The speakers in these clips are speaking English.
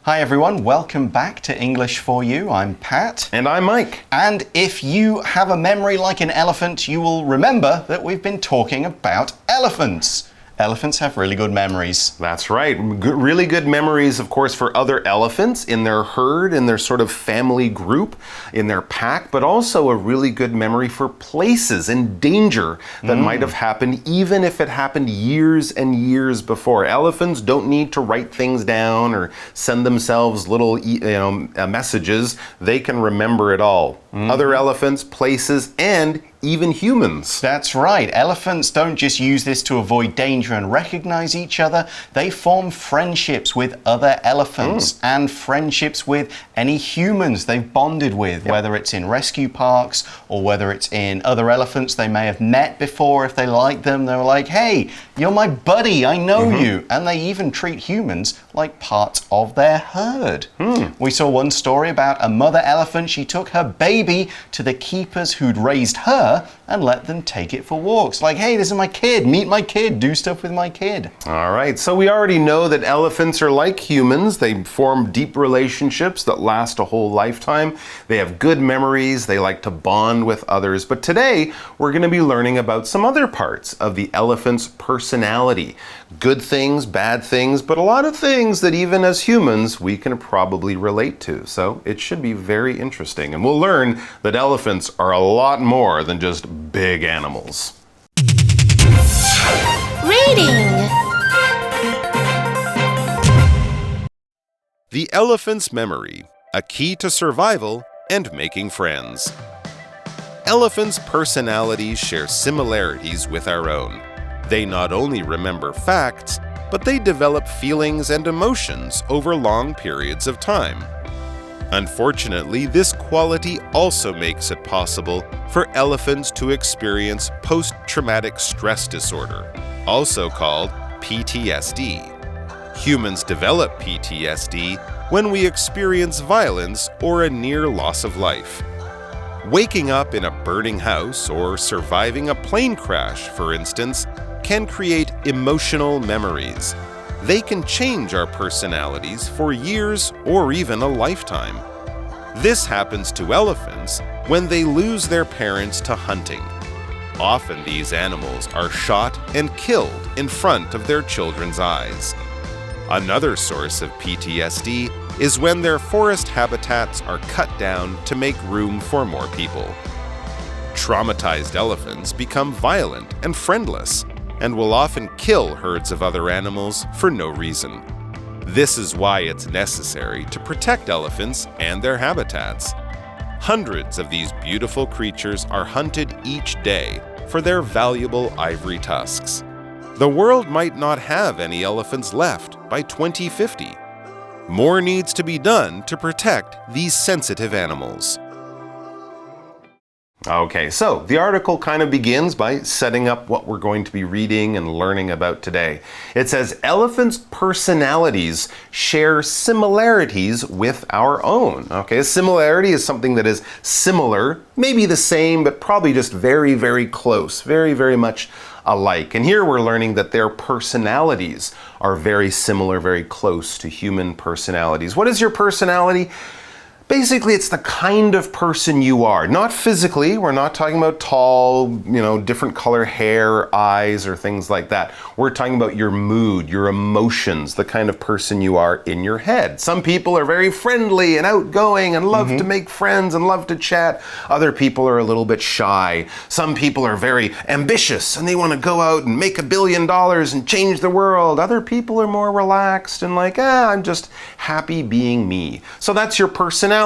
Hi everyone, welcome back to English for You. I'm Pat. And I'm Mike. And if you have a memory like an elephant, you will remember that we've been talking about elephants. Elephants have really good memories. That's right. Really good memories, of course, for other elephants in their herd, in their sort of family group, in their pack, but also a really good memory for places and danger that might have happened even if it happened years and years before. Elephants don't need to write things down or send themselves little messages. They can remember it all. Other elephants, places, and even humans. That's right. Elephants don't just use this to avoid danger and recognize each other. They form friendships with other elephants and friendships with any humans they've bonded with, whether it's in rescue parks or whether it's in other elephants they may have met before. If they like them, they're like, hey, you're my buddy, I know you. And they even treat humans like parts of their herd. We saw one story about a mother elephant. She took her baby to the keepers who'd raised her and let them take it for walks. Like, hey, this is my kid, meet my kid, do stuff with my kid. All right, so we already know that elephants are like humans. They form deep relationships that last a whole lifetime. They have good memories. They like to bond with others. But today, we're going to be learning about some other parts of the elephant's personality. Good things, bad things, but a lot of things that even as humans, we can probably relate to. So it should be very interesting. And we'll learn that elephants are a lot more than just big animals. Reading. The elephant's memory, a key to survival and making friends. Elephants' personalities share similarities with our own. They not only remember facts, but they develop feelings and emotions over long periods of time. Unfortunately, this quality also makes it possible for elephants to experience post-traumatic stress disorder, also called Ptsd. Humans develop Ptsd when we experience violence or a near loss of life. Waking up in a burning house or surviving a plane crash, for instance, can create emotional memories. They can change our personalities for years or even a lifetime. This happens to elephants when they lose their parents to hunting. Often these animals are shot and killed in front of their children's eyes. Another source of Ptsd is when their forest habitats are cut down to make room for more people. Traumatized elephants become violent and friendless, and will often kill herds of other animals for no reason. This is why it's necessary to protect elephants and their habitats. Hundreds of these beautiful creatures are hunted each day for their valuable ivory tusks. The world might not have any elephants left by 2050. More needs to be done to protect these sensitive animals. Okay, so the article kind of begins by setting up what we're going to be reading and learning about today. It says, elephants' personalities share similarities with our own. Okay, a similarity is something that is similar, maybe the same, but probably just very, very close, very, very much alike. And here we're learning that their personalities are very similar, very close to human personalities. What is your personality? Basically, it's the kind of person you are. Not physically, we're not talking about tall, different color hair, eyes, or things like that. We're talking about your mood, your emotions, the kind of person you are in your head. Some people are very friendly and outgoing and love to make friends and love to chat. Other people are a little bit shy. Some people are very ambitious and they want to go out and make $1 billion and change the world. Other people are more relaxed and like, I'm just happy being me. So that's your personality.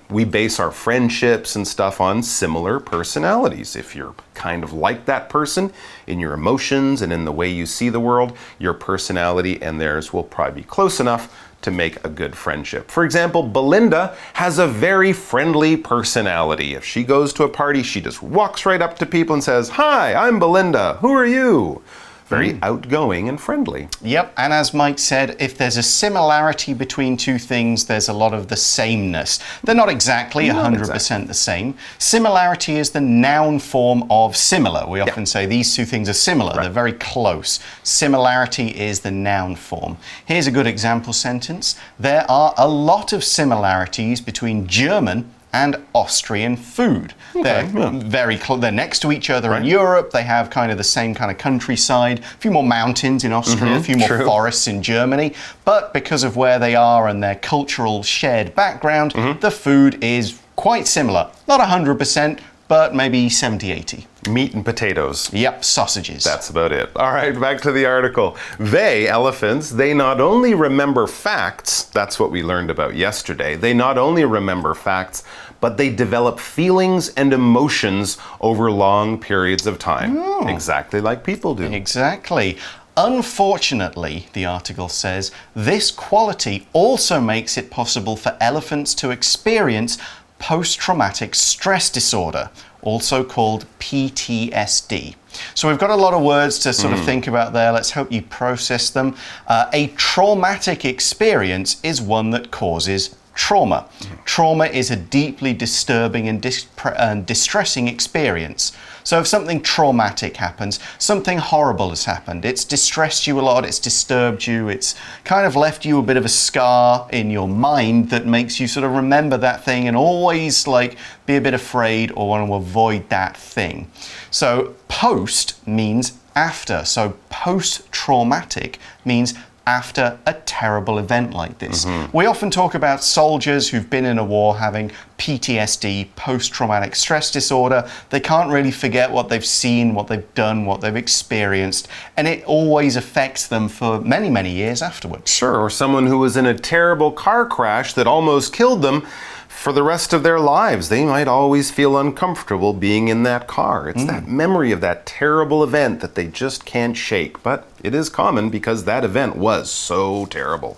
We base our friendships and stuff on similar personalities. If you're kind of like that person in your emotions and in the way you see the world, your personality and theirs will probably be close enough to make a good friendship. For example, Belinda has a very friendly personality. If she goes to a party, she just walks right up to people and says, "Hi, I'm Belinda. Who are you?" very outgoing and friendly. Yep, and as Mike said, if there's a similarity between two things, there's a lot of the sameness. They're not exactly 100% the same. Similarity is the noun form of similar. We often say these two things are similar. They're very close. Similarity is the noun form. Here's a good example sentence. There are a lot of similarities between German and Austrian food. They're they're next to each other in Europe. They have kind of the same kind of countryside, a few more mountains in Austria, a few more forests in Germany. But because of where they are and their cultural shared background, the food is quite similar. Not 100%, but maybe 70-80. Meat and potatoes. Yep, sausages. That's about it. All right, back to the article. They, elephants, they not only remember facts, that's what we learned about yesterday, they not only remember facts, but they develop feelings and emotions over long periods of time. Exactly like people do. Exactly. Unfortunately, the article says, this quality also makes it possible for elephants to experience post-traumatic stress disorder, also called PTSD. So we've got a lot of words to sort of think about there. Let's hope you process them. A traumatic experience is one that causes trauma. Trauma is a deeply disturbing and distressing experience. So if something traumatic happens, something horrible has happened, it's distressed you a lot, it's disturbed you, it's kind of left you a bit of a scar in your mind that makes you sort of remember that thing and always like be a bit afraid or want to avoid that thing. So post means after. So post-traumatic means after a terrible event like this. We often talk about soldiers who've been in a war having PTSD, post-traumatic stress disorder. They can't really forget what they've seen, what they've done, what they've experienced, and it always affects them for many, many years afterwards. Sure, or someone who was in a terrible car crash that almost killed them. For the rest of their lives, they might always feel uncomfortable being in that car. It's that memory of that terrible event that they just can't shake. But it is common because that event was so terrible.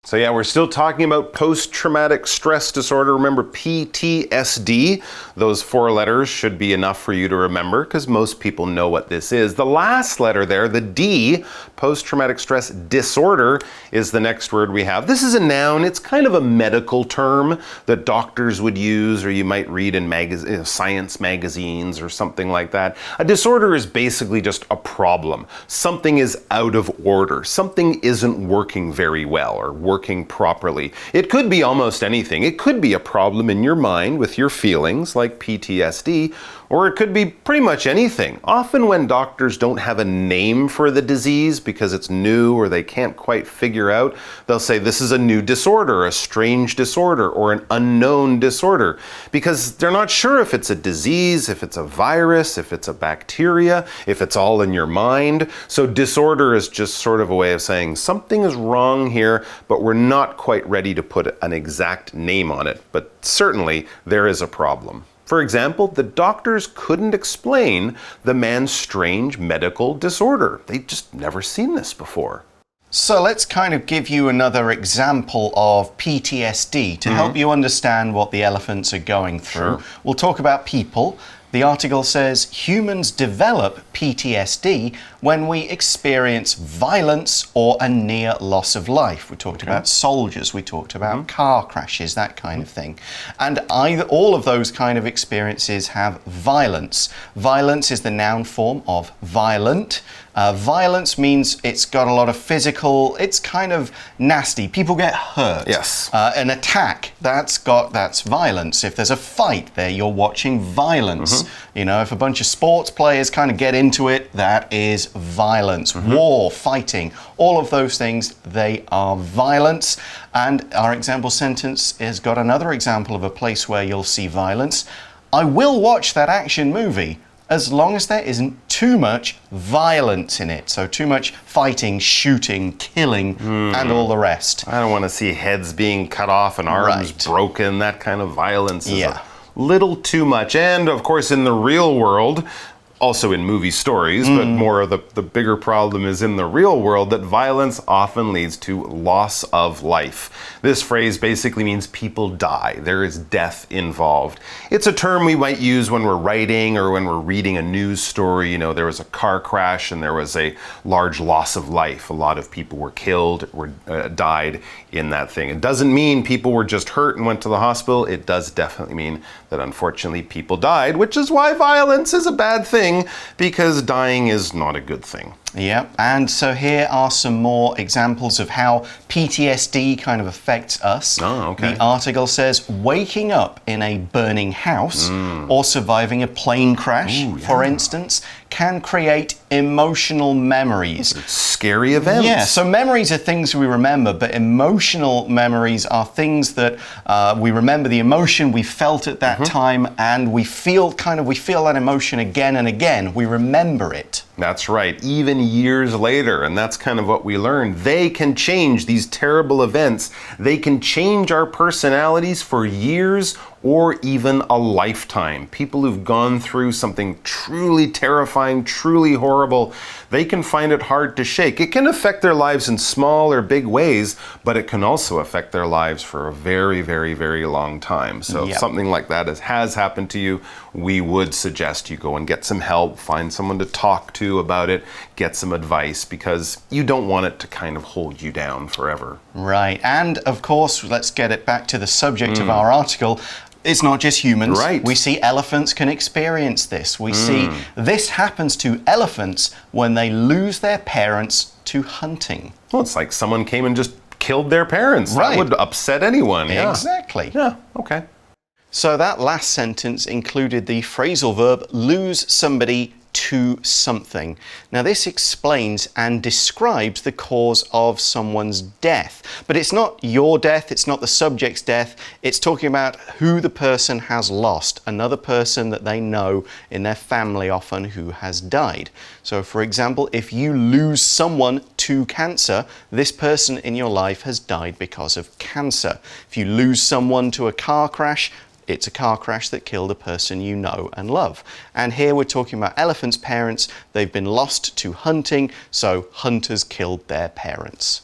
So yeah, we're still talking about post-traumatic stress disorder. Remember PTSD. Those 4 letters should be enough for you to remember because most people know what this is. The last letter there, the D, post-traumatic stress disorder, is the next word we have. This is a noun. It's kind of a medical term that doctors would use or you might read in science magazines or something like that. A disorder is basically just a problem. Something is out of order. Something isn't working very well or working properly. It could be almost anything. It could be a problem in your mind with your feelings, like PTSD, or it could be pretty much anything. Often when doctors don't have a name for the disease because it's new or they can't quite figure out, they'll say this is a new disorder, a strange disorder, or an unknown disorder, because they're not sure if it's a disease, if it's a virus, if it's a bacteria, if it's all in your mind. So disorder is just sort of a way of saying something is wrong here, but we're not quite ready to put an exact name on it. But certainly there is a problem. For example, the doctors couldn't explain the man's strange medical disorder. They'd just never seen this before. So let's kind of give you another example of PTSD to help you understand what the elephants are going through. We'll talk about people. The article says humans develop PTSD when we experience violence or a near loss of life. We talked about soldiers, we talked about car crashes, that kind of thing. And all of those kind of experiences have violence. Violence is the noun form of violent. Violence means it's got a lot of physical, it's kind of nasty. People get hurt. Yes. An attack, that's violence. If there's a fight there, you're watching violence. You know, if a bunch of sports players kind of get into it, that is violence. War, fighting, all of those things, they are violence. And our example sentence has got another example of a place where you'll see violence. I will watch that action movie as long as there isn't too much violence in it. So too much fighting, shooting, killing, and all the rest. I don't want to see heads being cut off and arms broken. That kind of violence is a little too much. And of course, in the real world, also in movie stories, but more of the bigger problem is in the real world, that violence often leads to loss of life. This phrase basically means people die. There is death involved. It's a term we might use when we're writing or when we're reading a news story. You know, there was a car crash and there was a large loss of life. A lot of people were killed or died in that thing. It doesn't mean people were just hurt and went to the hospital. It does definitely mean that unfortunately people died, which is why violence is a bad thing, because dying is not a good thing. Yep, and so here are some more examples of how PTSD kind of affects us. Oh, okay. The article says waking up in a burning house or surviving a plane crash, for instance, can create emotional memories. Scary events. Yeah, so memories are things we remember, but emotional memories are things that we remember the emotion we felt at that time, and we feel that emotion again and again. We remember it. That's right, even years later, and that's kind of what we learned. They can change these terrible events. They can change our personalities for years or even a lifetime. People who've gone through something truly terrifying, truly horrible, they can find it hard to shake. It can affect their lives in small or big ways, but it can also affect their lives for a very, very, very long time. So if something like that has happened to you, we would suggest you go and get some help, find someone to talk to about it, get some advice, because you don't want it to kind of hold you down forever. Right, and of course, let's get it back to the subject of our article. It's not just humans. Right. We see elephants can experience this. We see this happens to elephants when they lose their parents to hunting. Well, it's like someone came and just killed their parents. Right. That would upset anyone. Yeah. Exactly. Yeah, okay. So that last sentence included the phrasal verb lose somebody to something. Now this explains and describes the cause of someone's death. But it's not your death, it's not the subject's death, it's talking about who the person has lost, another person that they know in their family often who has died. So for example, if you lose someone to cancer, this person in your life has died because of cancer. If you lose someone to a car crash, it's a car crash that killed a person you know and love. And here we're talking about elephants' parents. They've been lost to hunting, so hunters killed their parents.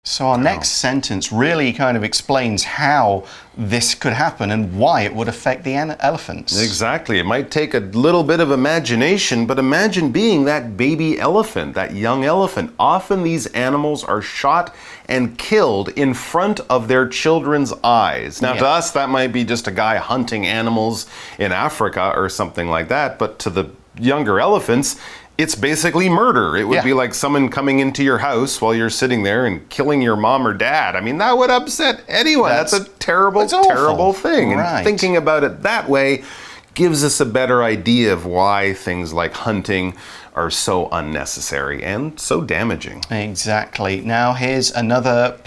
So our next sentence really kind of explains how this could happen and why it would affect the elephants. Exactly. It might take a little bit of imagination, but imagine being that baby elephant, that young elephant. Often these animals are shot and killed in front of their children's eyes. Now, to us, that might be just a guy hunting animals in Africa or something like that, but to the younger elephants, it's basically murder. It would be like someone coming into your house while you're sitting there and killing your mom or dad. I mean, that would upset anyone. That's a terrible, terrible thing. Right. And thinking about it that way gives us a better idea of why things like hunting are so unnecessary and so damaging. Exactly. Now here's another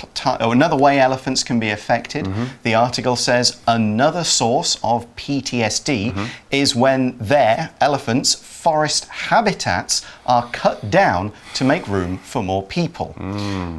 way elephants can be affected. The article says another source of PTSD is when their elephants' forest habitats are cut down to make room for more people.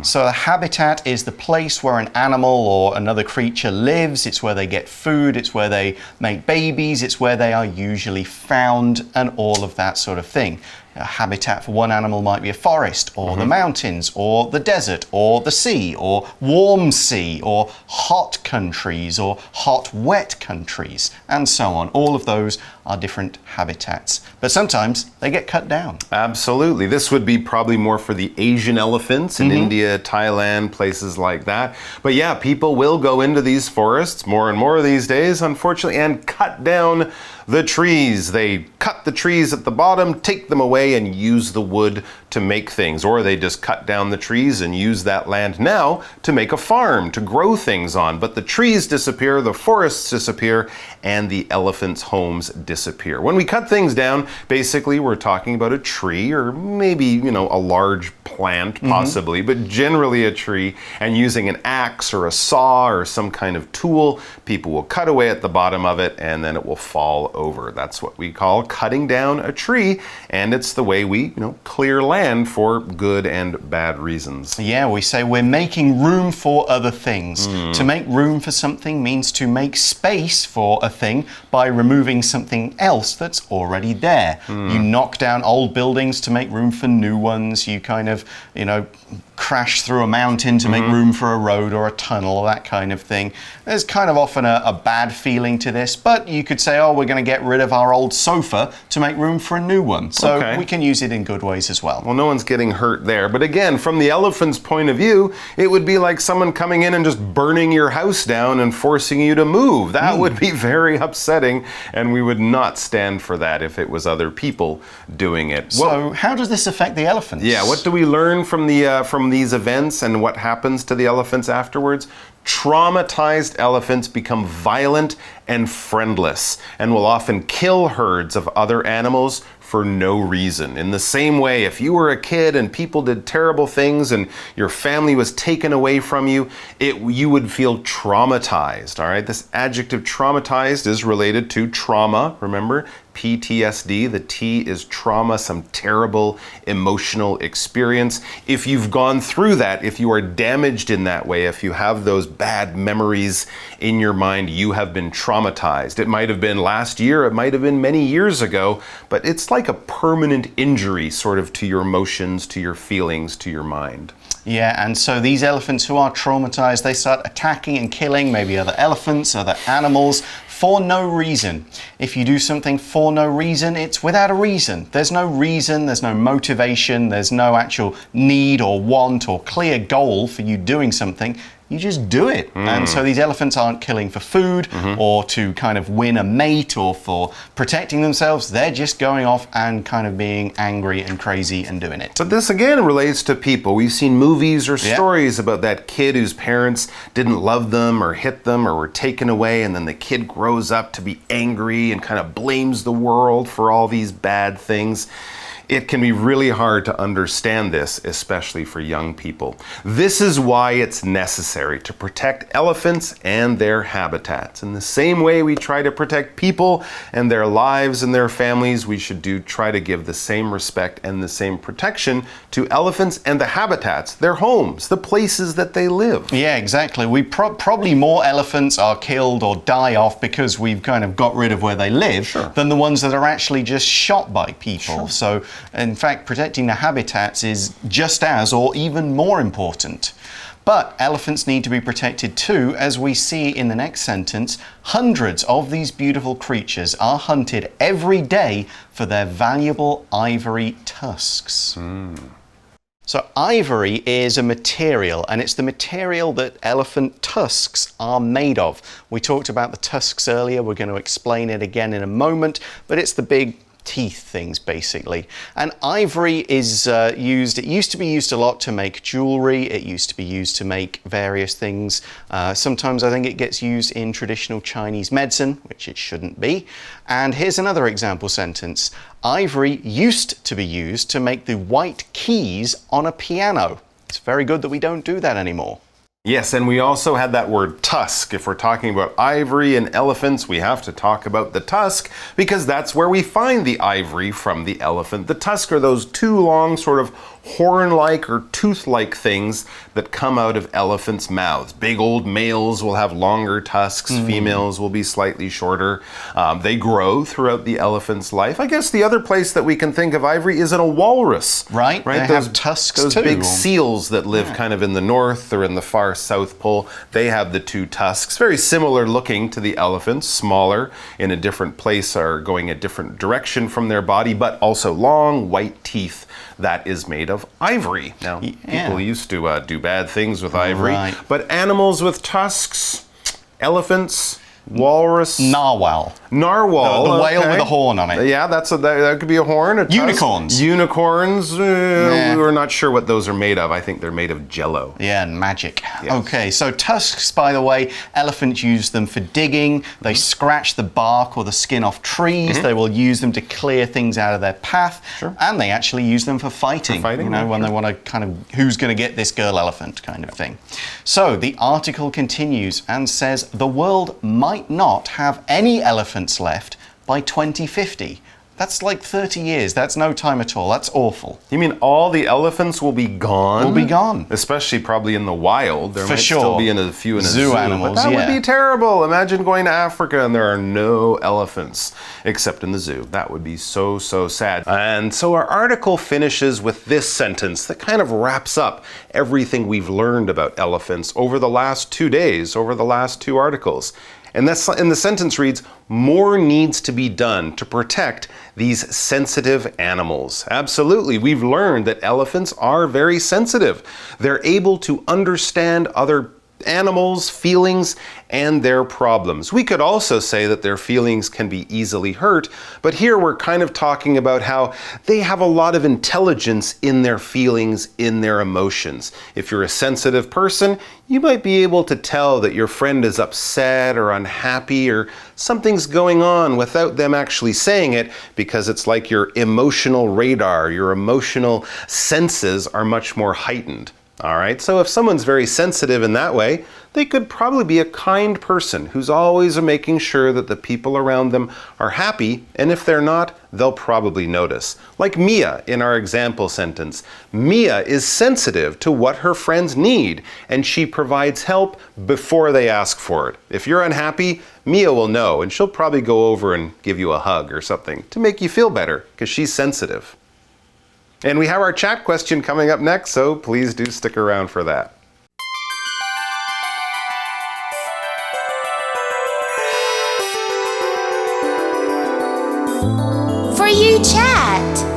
So a habitat is the place where an animal or another creature lives. It's where they get food, it's where they make babies, it's where they are usually found, and all of that sort of thing. A habitat for one animal might be a forest, or the mountains, or the desert, or the sea, or warm sea, or hot countries, or hot, wet countries, and so on. All of those are different habitats. But sometimes they get cut down. Absolutely. This would be probably more for the Asian elephants in India, Thailand, places like that. But yeah, people will go into these forests more and more these days, unfortunately, and cut down the trees. They cut the trees at the bottom, take them away, and use the wood to make things. Or they just cut down the trees and use that land now to make a farm, to grow things on. But the trees disappear, the forests disappear, and the elephants' homes disappear. When we cut things down, basically we're talking about a tree, or maybe, a large plant, possibly, but generally a tree, and using an axe or a saw or some kind of tool, people will cut away at the bottom of it, and then it will fall over. That's what we call cutting down a tree, and it's the way we, clear land. planned for good and bad reasons. Yeah, we say we're making room for other things. To make room for something means to make space for a thing by removing something else that's already there. You knock down old buildings to make room for new ones. You kind of, crash through a mountain to make room for a road or a tunnel, that kind of thing. There's kind of often a bad feeling to this, but you could say, oh, we're going to get rid of our old sofa to make room for a new one. So we can use it in good ways as well. Well, no one's getting hurt there. But again, from the elephant's point of view, it would be like someone coming in and just burning your house down and forcing you to move. That would be very upsetting, and we would not stand for that if it was other people doing it. So how does this affect the elephants? Yeah, what do we learn from these events and what happens to the elephants afterwards? Traumatized elephants become violent and friendless and will often kill herds of other animals for no reason. In the same way, if you were a kid and people did terrible things and your family was taken away from you, you would feel traumatized, all right? This adjective traumatized is related to trauma, remember? Ptsd, the T is trauma, some terrible emotional experience. If you've gone through that, if you are damaged in that way, if you have those bad memories in your mind, you have been traumatized. It might have been last year, it might have been many years ago, but it's like a permanent injury sort of to your emotions, to your feelings, to your mind. Yeah, and so these elephants who are traumatized, they start attacking and killing maybe other elephants, other animals, for no reason. If you do something for no reason, it's without a reason. There's no reason, there's no motivation, there's no actual need or want or clear goal for you doing something. You just do it. And so these elephants aren't killing for food or to kind of win a mate or for protecting themselves. They're just going off and kind of being angry and crazy and doing it. But this again relates to people. We've seen movies or stories about that kid whose parents didn't love them or hit them or were taken away, and then the kid grows up to be angry and kind of blames the world for all these bad things. It can be really hard to understand this, especially for young people. This is why it's necessary to protect elephants and their habitats. In the same way we try to protect people and their lives and their families, we should try to give the same respect and the same protection to elephants and the habitats, their homes, the places that they live. Yeah, exactly. We probably more elephants are killed or die off because we've kind of got rid of where they live than the ones that are actually just shot by people. So in fact, protecting the habitats is just as or even more important. But elephants need to be protected too, as we see in the next sentence. Hundreds of these beautiful creatures are hunted every day for their valuable ivory tusks. So ivory is a material, and it's the material that elephant tusks are made of. We talked about the tusks earlier. We're going to explain it again in a moment, but it's the big teeth things basically. And ivory is it used to be used a lot to make jewelry, it used to be used to make various things. Sometimes I think it gets used in traditional Chinese medicine, which it shouldn't be. And here's another example sentence. Ivory used to be used to make the white keys on a piano. It's very good that we don't do that anymore. Yes, and we also had that word tusk. If we're talking about ivory and elephants, we have to talk about the tusk because that's where we find the ivory from the elephant. The tusk are those two long sort of horn-like or tooth-like things that come out of elephants' mouths. Big old males will have longer tusks, females will be slightly shorter. They grow throughout the elephant's life. I guess the other place that we can think of ivory is in a walrus. Right, they have tusks those too. big seals that live kind of in the north or in the far South Pole, they have the two tusks. Very similar looking to the elephants, smaller, in a different place or going a different direction from their body, but also long white teeth. That is made of ivory. Now, people used to do bad things with ivory, but animals with tusks, elephants, walrus, narwhal. Narwhal. The whale with a horn on it. Yeah, that could be a horn. A tusk. Unicorns. Unicorns. We're not sure what those are made of. I think they're made of jello. Yeah, and magic. Yes. Okay, so tusks, by the way, elephants use them for digging. They scratch the bark or the skin off trees. They will use them to clear things out of their path. And they actually use them for fighting. You know, when they want to kind of, who's going to get this girl elephant kind of thing. So the article continues and says the world might not have any elephants left by 2050. That's like 30 years. That's no time at all. That's awful. You mean all the elephants will be gone? Will be gone. Especially probably in the wild. There For might sure. still be a few in a zoo. Animals, but that would be terrible. Imagine going to Africa and there are no elephants except in the zoo. That would be so, so sad. And so our article finishes with this sentence that kind of wraps up everything we've learned about elephants over the last 2 days, over the last 2 articles. And the sentence reads, more needs to be done to protect these sensitive animals. Absolutely, we've learned that elephants are very sensitive. They're able to understand other animals' feelings and their problems. We could also say that their feelings can be easily hurt, but here we're kind of talking about how they have a lot of intelligence in their feelings, in their emotions. If you're a sensitive person, you might be able to tell that your friend is upset or unhappy or something's going on without them actually saying it, because it's like your emotional radar, your emotional senses are much more heightened. All right, so if someone's very sensitive in that way, they could probably be a kind person who's always making sure that the people around them are happy, and if they're not, they'll probably notice. Like Mia in our example sentence. Mia is sensitive to what her friends need, and she provides help before they ask for it. If you're unhappy, Mia will know, and she'll probably go over and give you a hug or something to make you feel better, because she's sensitive. And we have our chat question coming up next, so please do stick around for that. For you chat.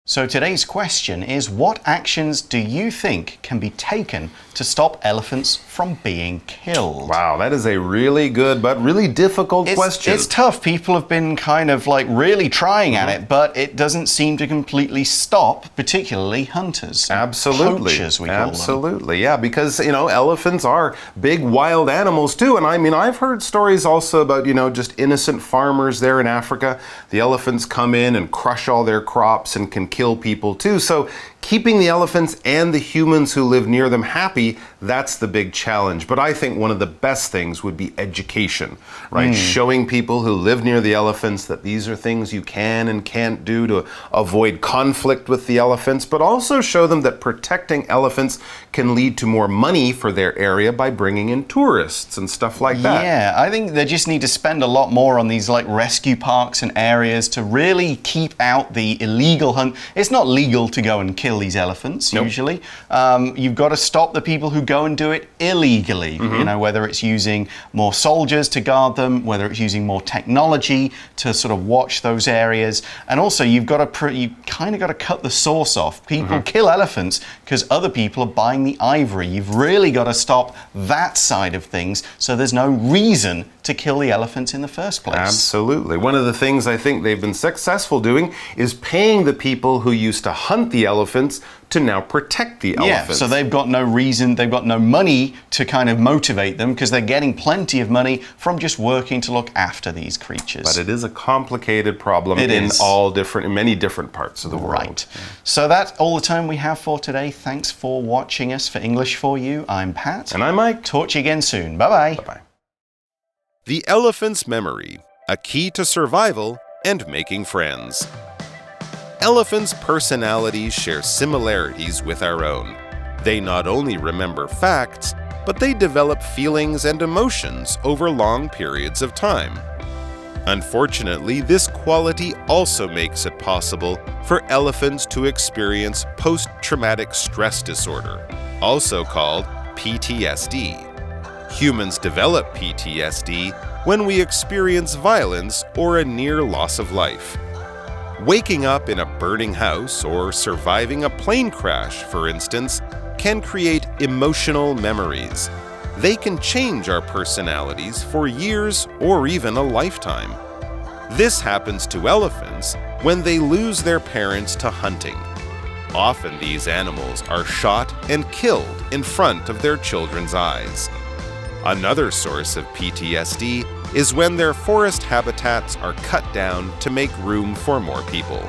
So today's question is, what actions do you think can be taken to stop elephants from being killed? Wow, that is a really good but really difficult question. It's tough. People have been kind of like really trying at it, but it doesn't seem to completely stop, particularly hunters. Absolutely. Poachers, we call them. Absolutely, yeah, because, elephants are big wild animals too. And I mean, I've heard stories also about, just innocent farmers there in Africa. The elephants come in and crush all their crops and can kill people too. So keeping the elephants and the humans who live near them happy, that's the big challenge. But I think one of the best things would be education, right? Showing people who live near the elephants that these are things you can and can't do to avoid conflict with the elephants, but also show them that protecting elephants can lead to more money for their area by bringing in tourists and stuff like that. Yeah, I think they just need to spend a lot more on these like rescue parks and areas to really keep out the illegal hunt. It's not legal to go and kill these elephants, usually. You've got to stop the people who go and do it illegally, whether it's using more soldiers to guard them, whether it's using more technology to sort of watch those areas. And also you kind of got to cut the source off. People kill elephants because other people are buying the ivory. You've really got to stop that side of things, so there's no reason to kill the elephants in the first place. Absolutely. One of the things I think they've been successful doing is paying the people who used to hunt the elephants to now protect the elephants. Yeah, so they've got no reason, they've got no money to kind of motivate them because they're getting plenty of money from just working to look after these creatures. But it is a complicated problem in many different parts of the world. Right. So that's all the time we have for today. Thanks for watching us for English for You. I'm Pat. And I'm Mike. Talk to you again soon. Bye-bye. Bye-bye. The elephant's memory, a key to survival and making friends. Elephants' personalities share similarities with our own. They not only remember facts, but they develop feelings and emotions over long periods of time. Unfortunately, this quality also makes it possible for elephants to experience post-traumatic stress disorder, also called PTSD. Humans develop PTSD when we experience violence or a near loss of life. Waking up in a burning house or surviving a plane crash, for instance, can create emotional memories. They can change our personalities for years or even a lifetime. This happens to elephants when they lose their parents to hunting. Often these animals are shot and killed in front of their children's eyes. Another source of PTSD is when their forest habitats are cut down to make room for more people.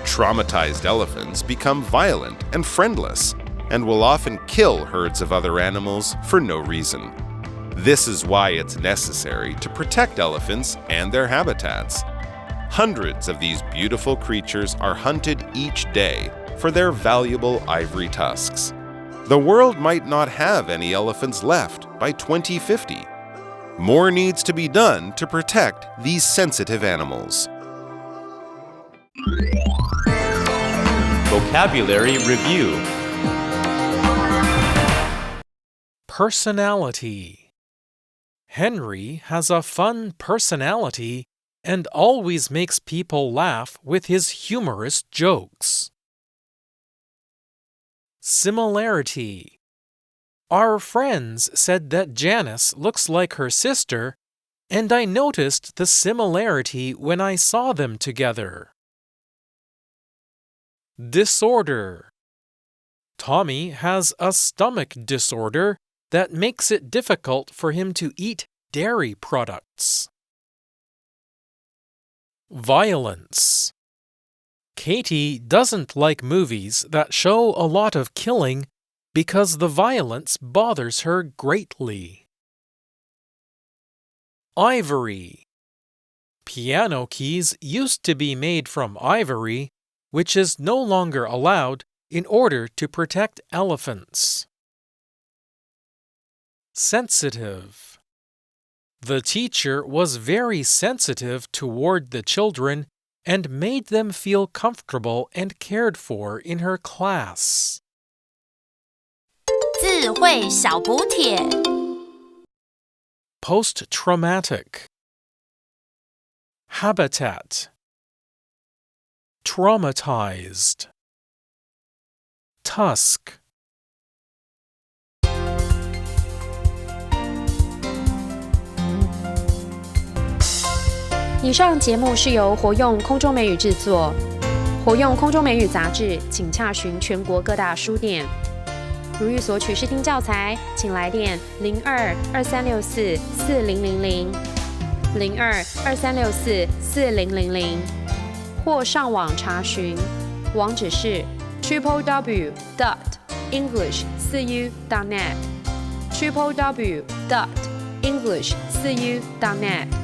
Traumatized elephants become violent and friendless, and will often kill herds of other animals for no reason. This is why it's necessary to protect elephants and their habitats. Hundreds of these beautiful creatures are hunted each day for their valuable ivory tusks. The world might not have any elephants left by 2050. More needs to be done to protect these sensitive animals. Vocabulary Review. Personality. Henry has a fun personality and always makes people laugh with his humorous jokes. Similarity. Our friends said that Janice looks like her sister, and I noticed the similarity when I saw them together. Disorder. Tommy has a stomach disorder that makes it difficult for him to eat dairy products. Violence. Katie doesn't like movies that show a lot of killing because the violence bothers her greatly. Ivory. Piano keys used to be made from ivory, which is no longer allowed in order to protect elephants. Sensitive. The teacher was very sensitive toward the children and made them feel comfortable and cared for in her class. 字汇小补帖 Post-traumatic. Habitat. Traumatized. Tusk. 以上节目是由活用空中美语制作，活用空中美语杂志，请洽询全国各大书店。如欲索取试听教材，请来电02-2364-4000 02-2364-4000，或上网查询，网址是 www.english4u.net www.english4u.net